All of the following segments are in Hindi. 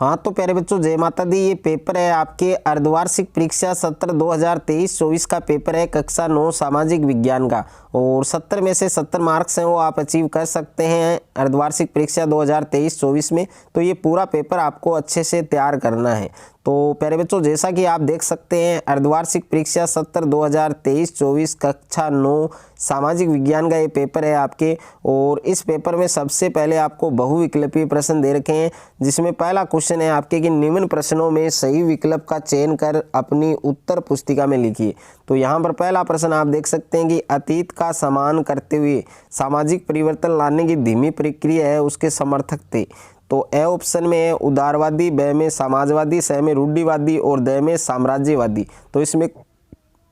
हाँ तो प्यारे बच्चों, जय माता दी। ये पेपर है आपके अर्धवार्षिक परीक्षा सत्र 2023-24 का पेपर है, कक्षा 9 सामाजिक विज्ञान का। और 70 में से 70 मार्क्स हैं वो आप अचीव कर सकते हैं अर्धवार्षिक परीक्षा 2023-24 में। तो ये पूरा पेपर आपको अच्छे से तैयार करना है। तो प्यारे बच्चों, जैसा कि आप देख सकते हैं अर्धवार्षिक परीक्षा सत्र 2023-24 कक्षा 9 सामाजिक विज्ञान का ये पेपर है आपके। और इस पेपर में सबसे पहले आपको बहुविकल्पीय प्रश्न दे रखे हैं, जिसमें पहला क्वेश्चन है आपके कि निम्न प्रश्नों में सही विकल्प का चयन कर अपनी उत्तर पुस्तिका में लिखिए। तो यहाँ पर पहला प्रश्न आप देख सकते हैं कि अतीत का सम्मान करते हुए सामाजिक परिवर्तन लाने की धीमी प्रक्रिया है उसके समर्थक थे। तो ए ऑप्शन में है उदारवादी, ब में समाजवादी, स में रूढ़िवादी और द में साम्राज्यवादी। तो इसमें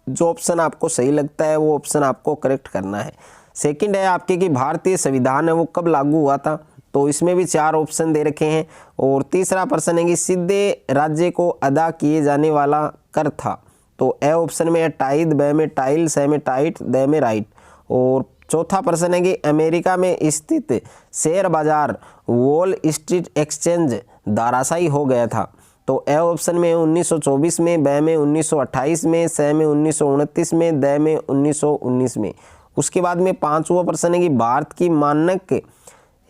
जो ऑप्शन आपको सही लगता है वो ऑप्शन आपको करेक्ट करना है। सेकंड है आपके कि भारतीय संविधान है वो कब लागू हुआ था। तो इसमें भी 4 ऑप्शन दे रखे हैं। और तीसरा प्रश्न है कि सीधे राज्य को अदा किए जाने वाला कर था। तो ए ऑप्शन में है टाइद, ब में टाइल, स में टाइट, द में राइट। और चौथा प्रश्न है कि अमेरिका में स्थित शेयर बाजार वॉल स्ट्रीट एक्सचेंज धराशायी हो गया था। तो ए ऑप्शन में 1924 में, ब में 1928 में, स में 1929 में, द में 1919 में। उसके बाद में 5वां प्रश्न है कि भारत की मानक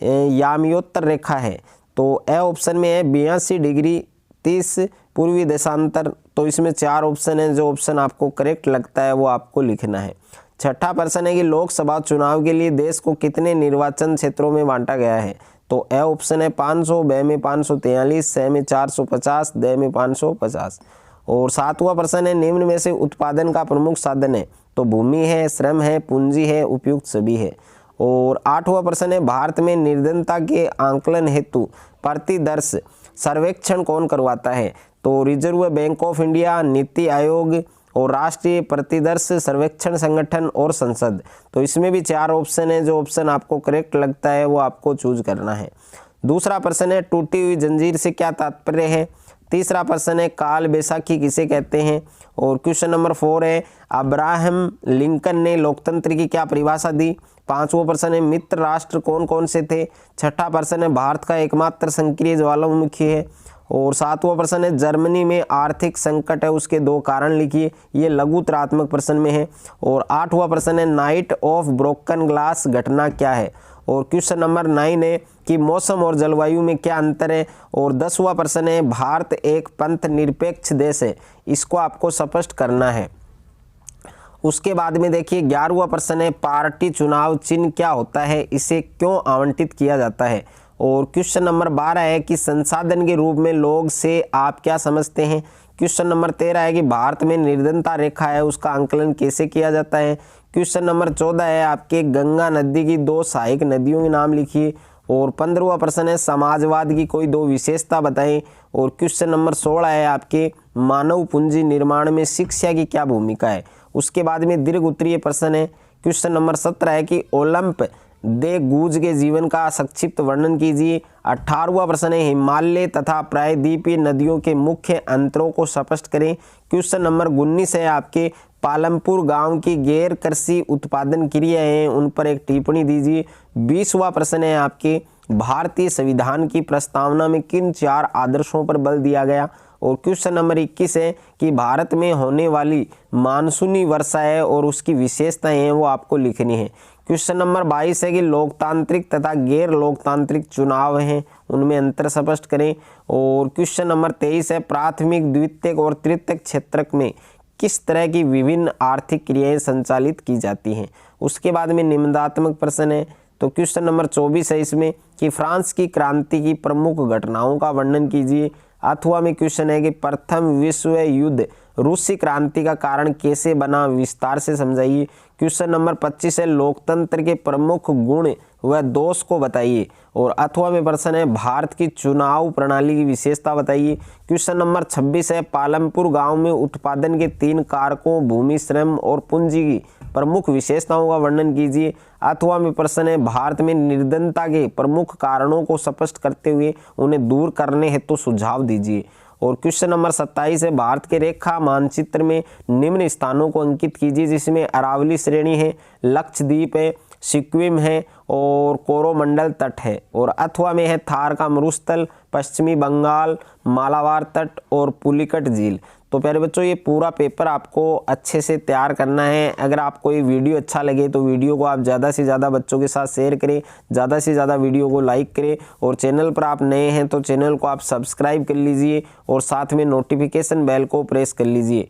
याम्योत्तर रेखा है। तो ए ऑप्शन में है 82 डिग्री 30 पूर्वी देशांतर। तो इसमें 4 ऑप्शन हैं, जो ऑप्शन आपको करेक्ट लगता है वो आपको लिखना है। छठा प्रश्न है कि लोकसभा चुनाव के लिए देश को कितने निर्वाचन क्षेत्रों में बांटा गया है। तो ए ऑप्शन है 500, ब में 543, स में 450, द में 550। और 7वां प्रश्न है निम्न में से उत्पादन का प्रमुख साधन है। तो भूमि है, श्रम है, पूंजी है, उपयुक्त सभी है। और 8वां प्रश्न है भारत में निर्धनता के आंकलन हेतु प्रतिदर्श सर्वेक्षण कौन करवाता है। तो reserve bank of India, NITI Aayog और राष्ट्रीय प्रतिदर्श सर्वेक्षण संगठन और संसद। तो इसमें भी 4 ऑप्शन है, जो ऑप्शन आपको करेक्ट लगता है वो आपको चूज करना है। दूसरा प्रश्न है टूटी हुई जंजीर से क्या तात्पर्य है। तीसरा प्रश्न है काल बैसाखी किसे कहते हैं। और क्वेश्चन नंबर 4 है अब्राहम लिंकन ने लोकतंत्र की क्या परिभाषा दी। 5वां प्रश्न है मित्र राष्ट्र कौन कौन से थे। छठा प्रश्न है भारत का एकमात्र सक्रिय ज्वालामुखी है। और 7वां प्रश्न है जर्मनी में आर्थिक संकट है उसके 2 कारण लिखिए। ये लघु उत्तरात्मक प्रश्न में है। और 8वां प्रश्न है नाइट ऑफ ब्रोकन ग्लास घटना क्या है। और क्वेश्चन नंबर 9 है कि मौसम और जलवायु में क्या अंतर है। और 10वां प्रश्न है भारत एक पंथ निरपेक्ष देश है, इसको आपको स्पष्ट करना है। उसके बाद में देखिए 11वां प्रश्न है पार्टी चुनाव चिन्ह क्या होता है, इसे क्यों आवंटित किया जाता है। और क्वेश्चन नंबर 12 है कि संसाधन के रूप में लोग से आप क्या समझते हैं। क्वेश्चन नंबर 13 है कि भारत में निर्धनता रेखा है उसका आंकलन कैसे किया जाता है। क्वेश्चन नंबर 14 है आपके गंगा नदी की 2 सहायक नदियों के नाम लिखिए। और 15वां प्रश्न है समाजवाद की कोई 2 विशेषता बताएं। और क्वेश्चन नंबर 16 है आपके मानव पूंजी निर्माण में शिक्षा की क्या भूमिका है। उसके बाद में दीर्घ उत्तरीय प्रश्न है। क्वेश्चन नंबर 17 है कि ओलंप दे गूज के जीवन का संक्षिप्त वर्णन कीजिए। 18वां प्रश्न है हिमालय तथा प्रायद्वीपीय नदियों के मुख्य अंतरों को स्पष्ट करें। क्वेश्चन नंबर 19 है आपके पालमपुर गांव की गैर कृषि उत्पादन क्रिया है उन पर एक टिप्पणी दीजिए। 20वां प्रश्न है आपके भारतीय संविधान की प्रस्तावना में किन 4 आदर्शों पर बल दिया गया। और क्वेश्चन नंबर 21 है कि भारत में होने वाली मानसूनी वर्षा है और उसकी विशेषताएं हैं वो आपको लिखनी है। क्वेश्चन नंबर 22 है कि लोकतांत्रिक तथा गैर लोकतांत्रिक चुनाव हैं उनमें अंतर स्पष्ट करें। और क्वेश्चन नंबर 23 है प्राथमिक, द्वितीयक और तृतीयक क्षेत्र में किस तरह की विभिन्न आर्थिक क्रियाएं संचालित की जाती हैं। उसके बाद में निबंधात्मक प्रश्न है। तो क्वेश्चन नंबर 24 है इसमें कि फ्रांस की क्रांति की प्रमुख घटनाओं का वर्णन कीजिए। अथवा में क्वेश्चन है कि प्रथम विश्व युद्ध रूसी क्रांति का कारण कैसे बना, विस्तार से समझाइए। क्वेश्चन नंबर 25 है लोकतंत्र के प्रमुख गुण व दोष को बताइए। और अथवा में प्रश्न है भारत की चुनाव प्रणाली की विशेषता बताइए। क्वेश्चन नंबर 26 है पालमपुर गांव में उत्पादन के 3 कारकों भूमि, श्रम और पूंजी की प्रमुख विशेषताओं का वर्णन कीजिए। अथवा में प्रश्न है भारत में निर्धनता के प्रमुख कारणों को स्पष्ट करते हुए उन्हें दूर करने हेतु सुझाव दीजिए। और क्वेश्चन नंबर 27 है भारत के रेखा मानचित्र में निम्न स्थानों को अंकित कीजिए, जिसमें अरावली श्रेणी है, लक्षद्वीप है, सिक्किम है और कोरोमंडल तट है, और अथवा में है थार का मरुस्थल, पश्चिमी बंगाल, मालाबार तट और पुलिकट झील। तो प्यारे बच्चों, ये पूरा पेपर आपको अच्छे से तैयार करना है। अगर आपको ये वीडियो अच्छा लगे तो वीडियो को आप ज़्यादा से ज़्यादा बच्चों के साथ शेयर करें, ज़्यादा से ज़्यादा वीडियो को लाइक करें, और चैनल पर आप नए हैं तो चैनल को आप सब्सक्राइब कर लीजिए और साथ में नोटिफिकेशन बेल को प्रेस कर लीजिए।